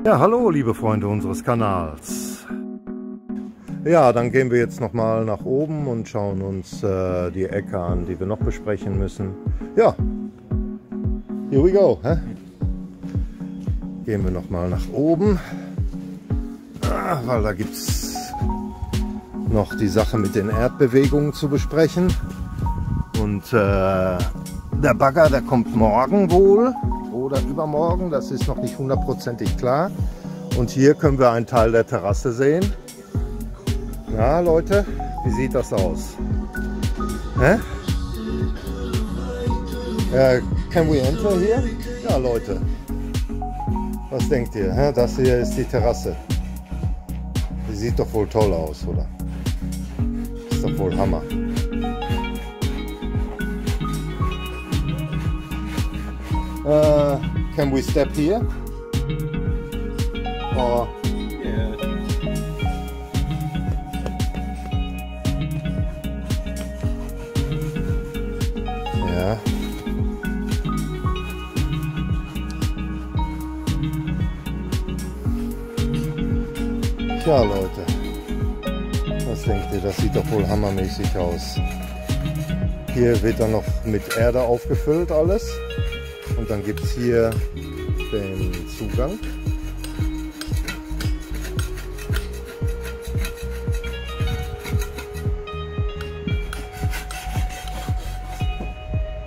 Ja, hallo liebe Freunde unseres Kanals. Ja, dann gehen wir jetzt nochmal nach oben und schauen uns die Ecke an, die wir noch besprechen müssen. Ja, here we go. Hä? Gehen wir nochmal nach oben, weil da gibt es noch die Sache mit den Erdbewegungen zu besprechen. Und der Bagger, der kommt morgen wohl oder übermorgen, das ist noch nicht hundertprozentig klar. Und hier können wir einen Teil der Terrasse sehen. Na Leute, wie sieht das aus? Hä? Can we enter here? Ja Leute, was denkt ihr? Hä? Das hier ist die Terrasse. Die sieht doch wohl toll aus, oder? Ist doch wohl Hammer. Can we step here? Or yeah. Ja. Tja Leute, was denkt ihr? Das sieht doch wohl hammermäßig aus. Hier wird dann noch mit Erde aufgefüllt alles. Und dann gibt es hier den Zugang.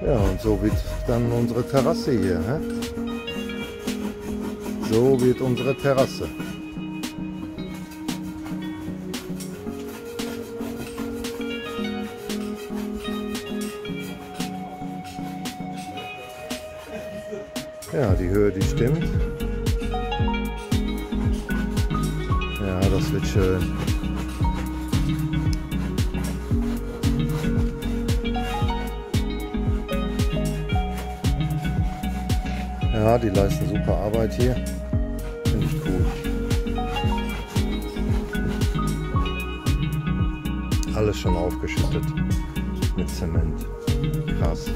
Ja, und so wird dann unsere Terrasse hier. Hä? So wird unsere Terrasse. Ja, die Höhe, die stimmt. Ja, das wird schön. Ja, die leisten super Arbeit hier. Finde ich cool. Alles schon aufgeschüttet mit Zement. Krass.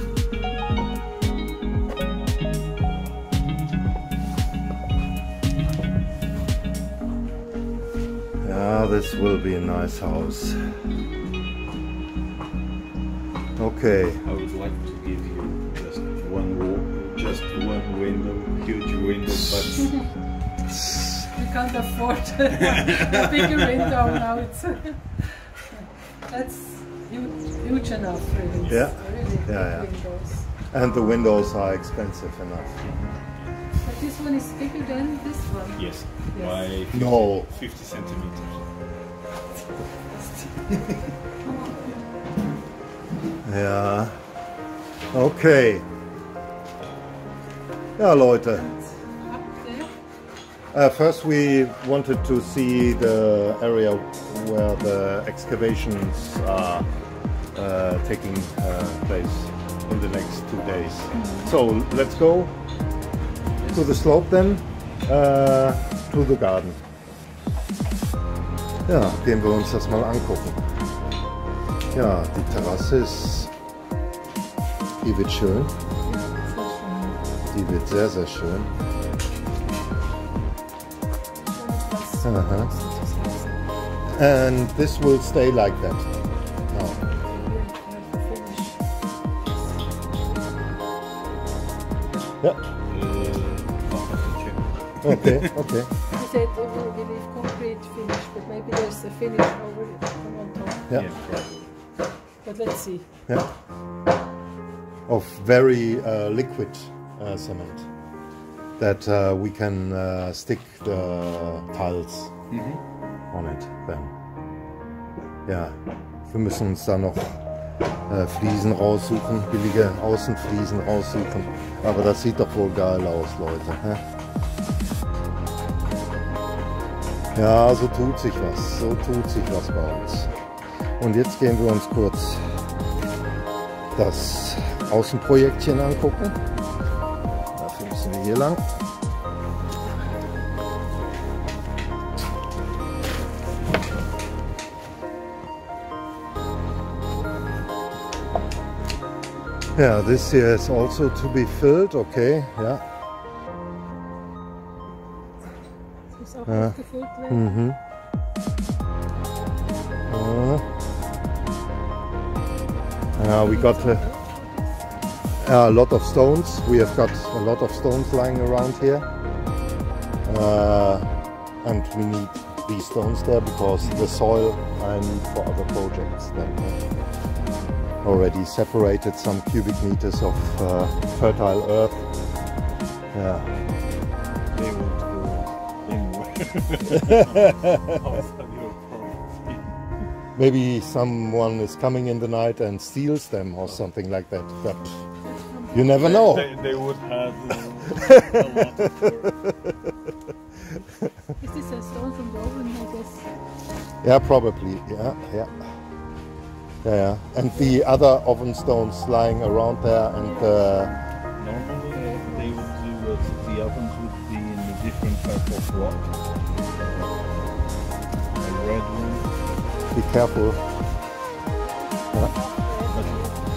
Yeah, this will be a nice house. Okay. I would like to give you just one wall, just one window, huge window, but you can't afford a bigger window now. That's huge enough, really. Yeah. Really Yeah, big yeah. windows. And the windows are expensive enough. But this one is bigger than this one. yes, Yes. by 50, No. 50 centimeters. Ja. Okay. Ja, Leute. Up there. First we wanted to see the area where the excavations are taking place in the next 2 days. So let's go to the slope then, to the garden. Ja, gehen wir uns das mal angucken. Ja, die Terrasse ist, die wird schön. Die wird sehr, sehr schön. Uh-huh. And this will stay like that. No. Yeah. I'll have to check. Okay. Okay. He said we leave concrete finish, but maybe there's a finish over it on top. Yeah. probably. But let's see. Yeah. Of very liquid cement that we can stick the tiles on it then. Ja, wir müssen uns da noch Fliesen raussuchen, billige Außenfliesen raussuchen. Aber das sieht doch wohl geil aus, Leute. Hä? Ja, so tut sich was. So tut sich was bei uns. Und jetzt gehen wir uns kurz das Außenprojektchen angucken. Dafür müssen wir hier lang. Yeah, this here is also to be filled, okay, yeah. muss auch Ja. ausgefüllt werden. Mhm. We got a lot of stones. We have got a lot of stones lying around here. And we need these stones there because the soil I need for other projects. Then already separated some cubic meters of fertile earth. Yeah. They won't go anywhere. Outside your property. Maybe someone is coming in the night and steals them or something like that. But you never know. They would have a lot of work. Is this a stone from the oven, I guess? Yeah, probably. Yeah. And the other oven stones lying around there, and Normally they would do the ovens would be in a different type of rock. A red one. be careful.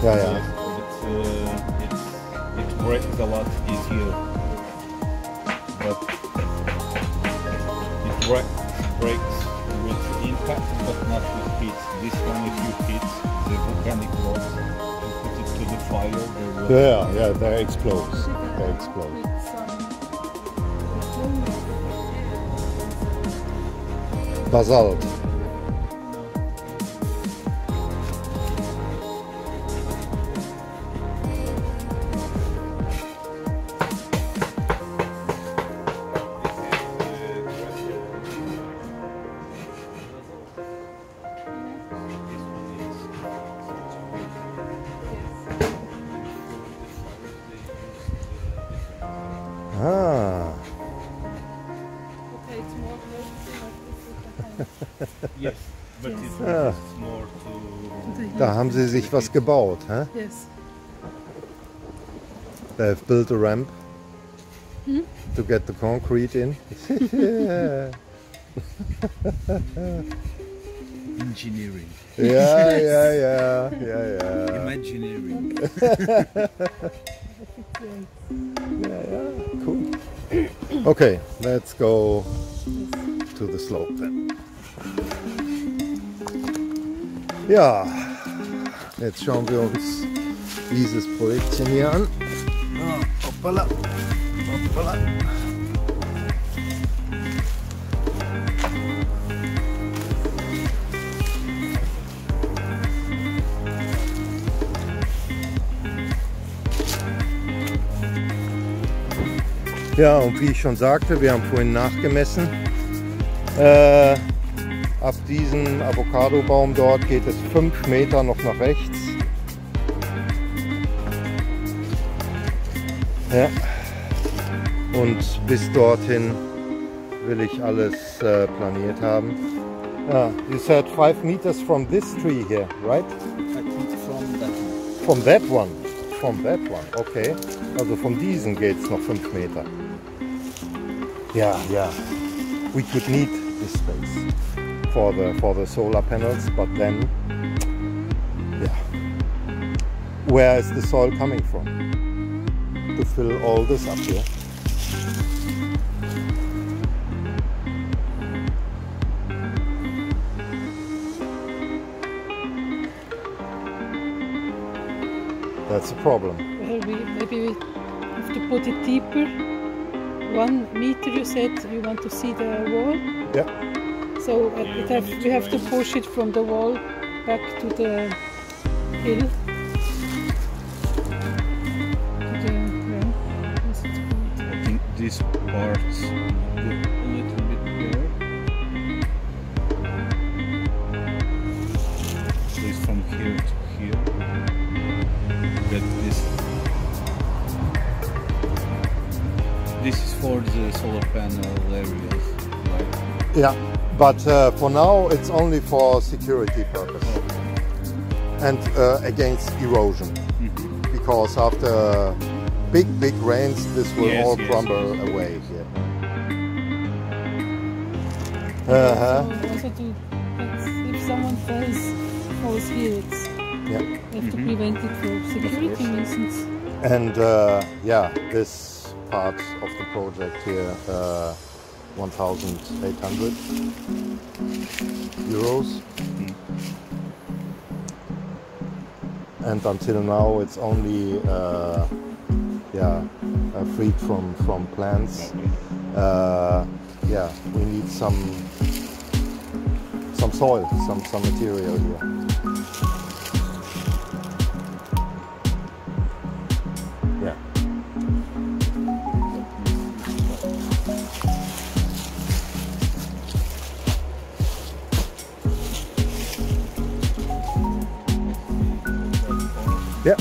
Yeah, yeah. It breaks a lot easier, but it breaks with impact, but not with heat. This one, if you hit the volcanic rocks, you put it to the fire, they will. Yeah, they explode. They explode. Basalt. Ah. Okay, it's more Yes, but Yes. it's more to. Da haben sie sich was gebaut, hä? Yes. They've built a ramp to get the concrete in. Engineering. Yeah. Imagineering. Cool. Okay, let's go to the slope then. Ja, jetzt schauen wir uns dieses Projektchen hier an. Ah, hoppala, hoppala. Ja, und wie ich schon sagte, wir haben vorhin nachgemessen. Ab diesem Avocadobaum dort geht es 5 Meter noch nach rechts. Ja. Und bis dorthin will ich alles planiert haben. Ja, you said 5 meters from this tree here, right? I think from that one. From that one. From that one, okay. Also von diesen geht es noch 5 Meter. Yeah. We could need this space for the solar panels, but then, where is the soil coming from to fill all this up here? That's a problem. Well, maybe we have to put it deeper. 1 meter, you said you want to see the wall. Yeah. So we have to push it from the wall back to the hill. What's it called? I think this part go a little bit there. So it's from here to here. That this is for the solar panel areas, right? Yeah, but for now it's only for security purpose and against erosion. Because after big rains this will all crumble away here. So also if someone falls here, we have to prevent it for security reasons. And this part of the project here 1,800 euros. And until now it's only freed from plants. Yeah, we need some soil, some material here. Yeah. Yeah.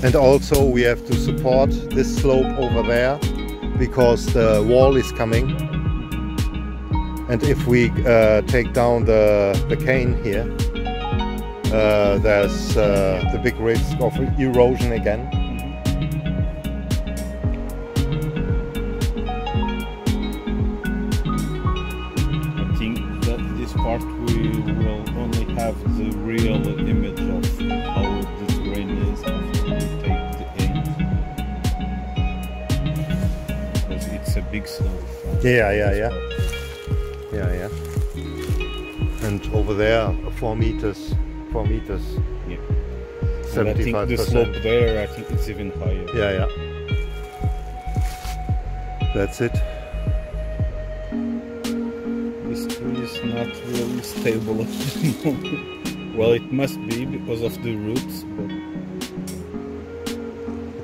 And also we have to support this slope over there because the wall is coming. And if we take down the cane here, there's the big risk of erosion again. I think that this part we will only have the real image of how the terrain is after we take the aim. Because it's a big slope. Yeah. And over there, 4 meters. Yeah. And I think 75%. the slope there, I think it's even higher. Yeah. That's it. This tree is not really stable at the moment. Well, it must be because of the roots, but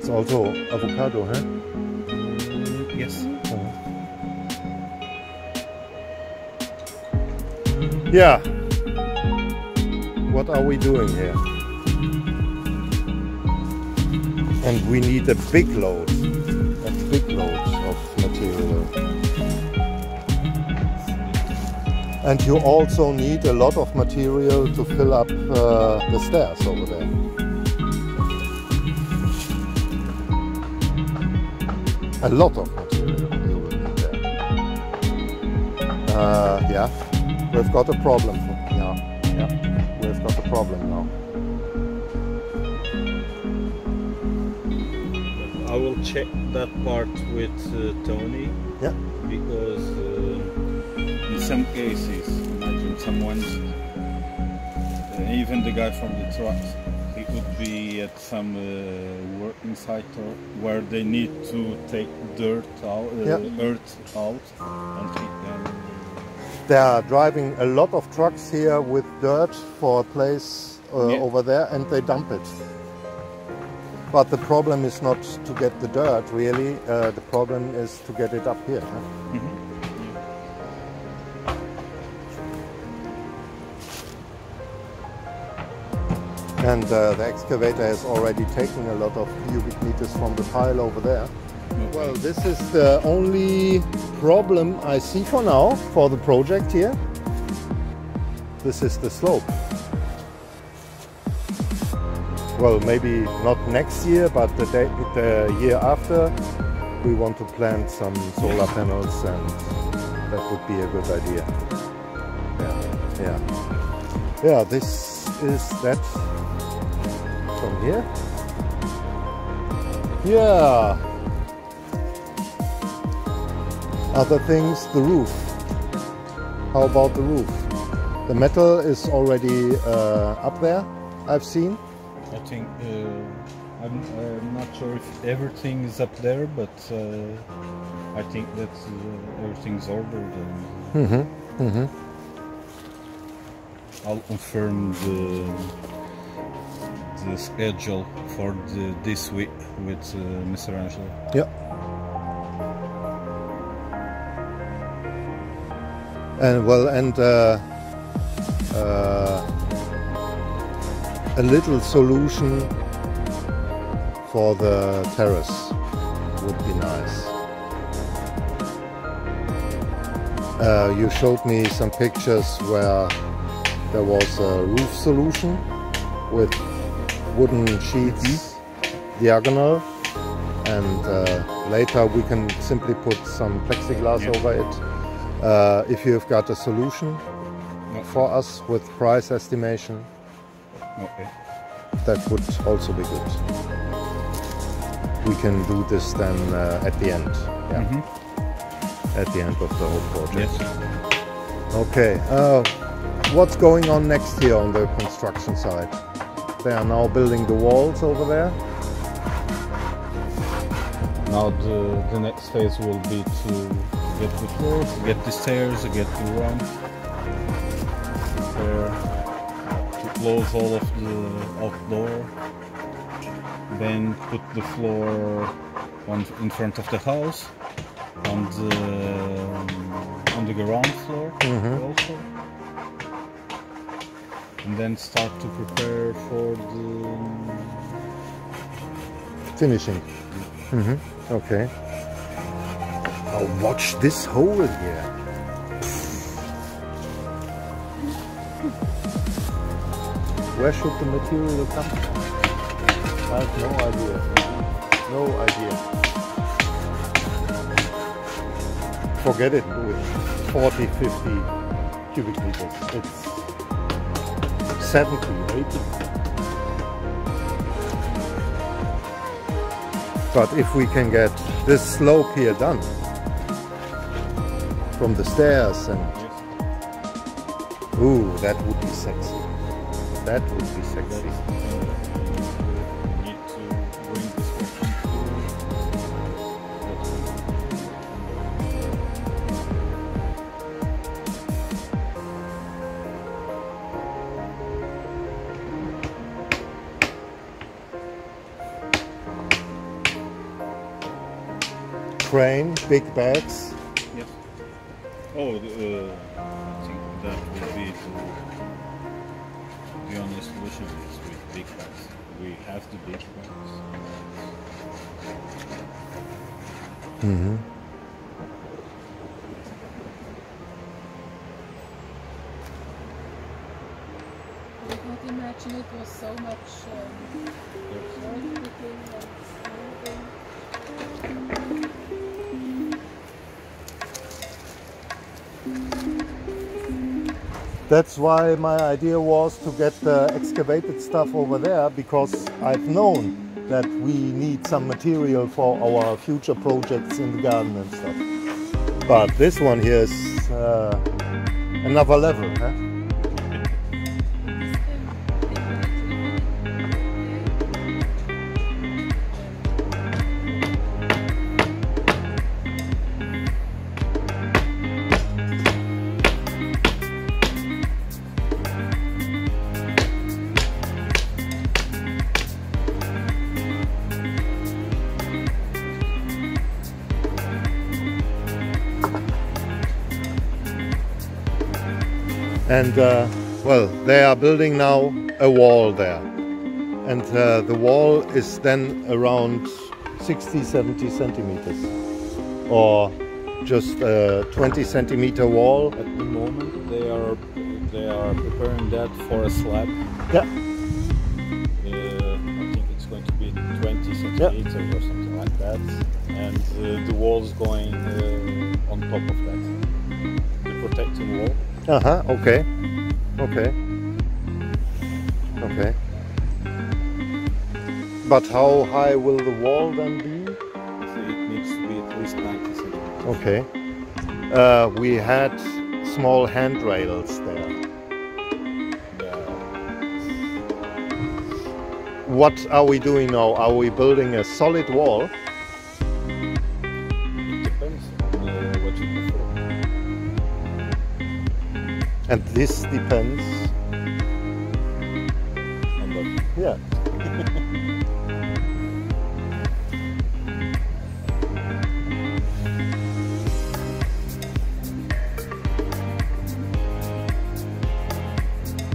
It's also avocado, huh? yes. Yeah. What are we doing here? And we need a big load of material. And you also need a lot of material to fill up the stairs over there. A lot of material you will need there. Yeah, we've got a problem. Yeah, we've got a problem now. I will check that part with Tony. Yeah. Because in some cases, imagine someone's, even the guy from the trucks, he could be at some working site where they need to take dirt out, earth out, and he can. They are driving a lot of trucks here with dirt for a place over there, and they dump it. But the problem is not to get the dirt, really. The problem is to get it up here. Huh? Mm-hmm. And the excavator has already taken a lot of cubic meters from the pile over there. Okay. Well, this is the only problem I see for now for the project here. This is the slope. Well, maybe not next year, but the year after, we want to plant some solar panels, and that would be a good idea. Yeah, this is that from here. Yeah. Other things, the roof. How about the roof? The metal is already up there, I've seen. I think I'm not sure if everything is up there, but I think that everything's ordered. I'll confirm the schedule for this week with Mr. Angelo. Yeah. And well, and a little solution for the terrace would be nice. You showed me some pictures where there was a roof solution with wooden sheets diagonal, and later we can simply put some plexiglass over it. If you've got a solution, for us with price estimation. Okay. That would also be good. We can do this then at the end. Yeah. At the end of the whole project. Yes. Okay. What's going on next here on the construction side? They are now building the walls over there. Now the next phase will be to get the floors, get the stairs, get the ramp, prepare to close all of the outdoor, then put the floor in front of the house, on the ground floor also, and then start to prepare for the finishing. Okay. Now watch this hole here. Where should the material come from? I have no idea. No idea. Forget it with 40, 50 cubic meters. It's 70, 80. But if we can get this slope here done from the stairs and ooh, that would be sexy. That would be sexy. Need to bring this crane, big bags. Yes. Oh, I think that would be the only solution is with big bags. We have the big bags. I did not imagine it was so much work putting and smoothing. That's why my idea was to get the excavated stuff over there, because I've known that we need some material for our future projects in the garden and stuff. But this one here is another level, huh? And well, they are building now a wall there, and the wall is then around 60-70 centimeters, or just a 20-centimeter wall. At the moment, they are preparing that for a slab. Yeah. I think it's going to be 20 centimeters or something like that, and the wall is going on top of that, the protecting wall. Okay. Okay. Okay. But how high will the wall then be? It needs to be at least 90 centimeters. Okay. We had small handrails there. What are we doing now? Are we building a solid wall? It depends on what you prefer. And this depends On what? Yeah.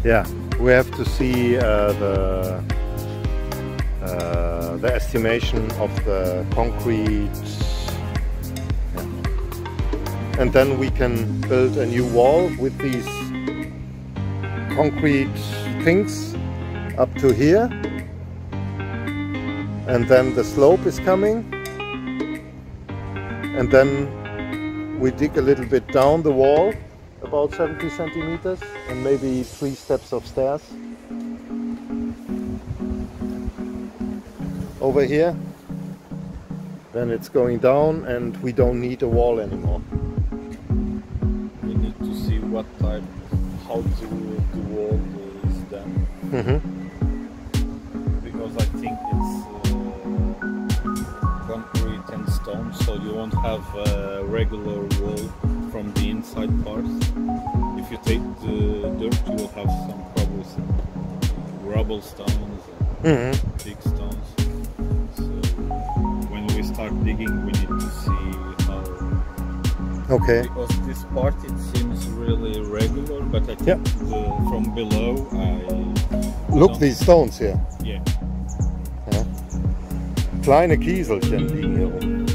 Yeah, we have to see the estimation of the concrete, and then we can build a new wall with these concrete things up to here, and then the slope is coming, and then we dig a little bit down the wall about 70 centimeters, and maybe 3 steps of stairs. Over here, then it's going down, and we don't need a wall anymore. We need to see what type, how the wall is done. Because I think it's concrete and stone, so you won't have a regular wall from the inside parts. If you take the dirt, you will have some problems, rubble stones, big stones. So when we start digging, we need to see how. Okay. Because this part, it seems really regular, but I think from below, Look, these stones here. Yeah. Ja. Kleine Kieselchen liegen hier rum.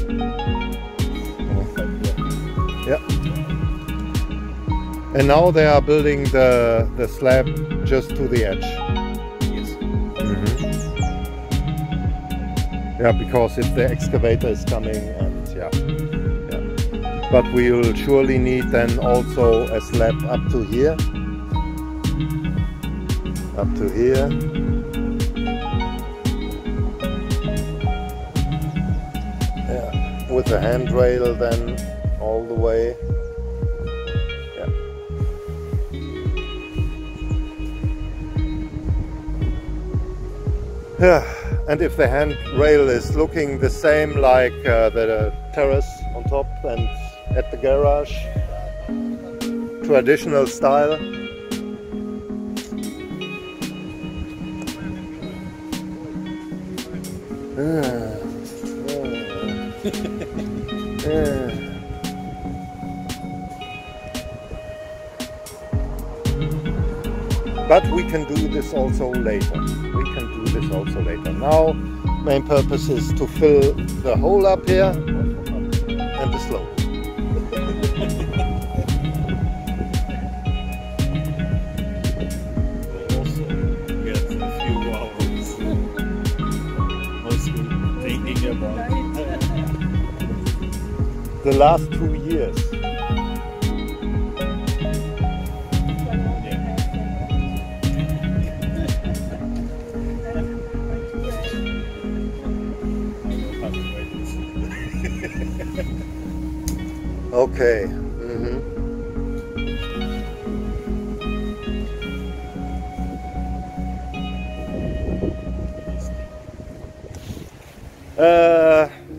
Yeah. And now they are building the slab just to the edge. Yes. Yeah, because if the excavator is coming, and yeah. But we will surely need then also a slab up to here. Up to here. Yeah, with a handrail then all the way. Yeah, and if the handrail is looking the same like the terrace on top and at the garage, traditional style. But we can do this also later. Now, main purpose is to fill the hole up here and the slope. We'll also get a few hours mostly thinking about the last 2 years. Okay.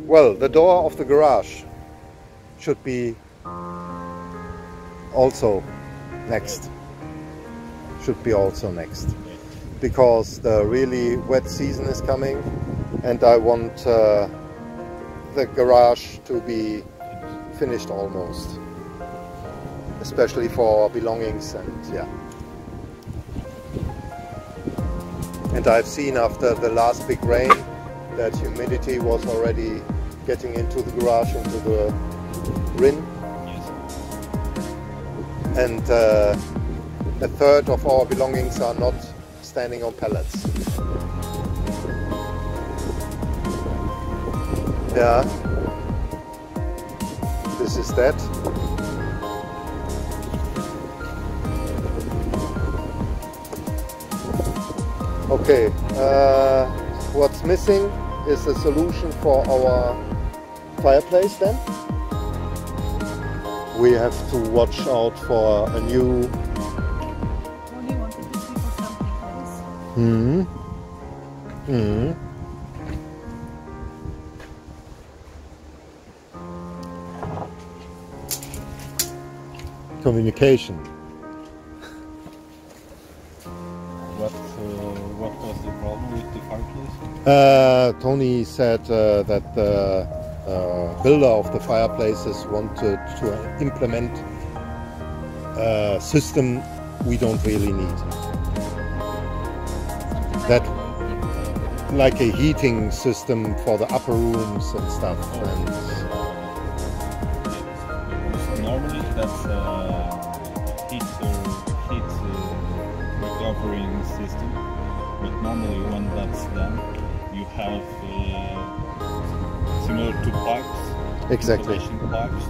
Well, the door of the garage should be also next. Because the really wet season is coming, and I want the garage to be finished almost, especially for our belongings, and yeah. And I've seen after the last big rain that humidity was already getting into the garage, into the rim. And a third of our belongings are not standing on pallets. Yeah. This is that. Okay, what's missing is a solution for our fireplace then. We have to watch out for a new... Only wanted to see for something else. Communication. What was the problem with the fireplace? Tony said that the builder of the fireplaces wanted to implement a system we don't really need. That, like a heating system for the upper rooms and stuff. And normally that's a heat recovering system, but normally when that's done, you have similar to pipes. exactly. Pipes.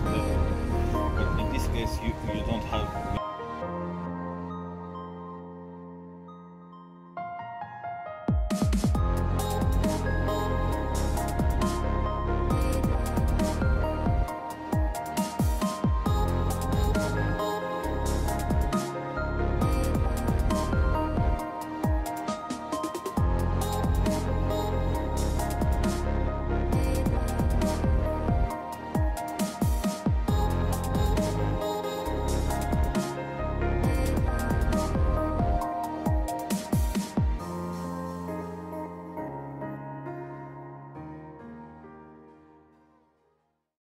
But in this case, you don't have. We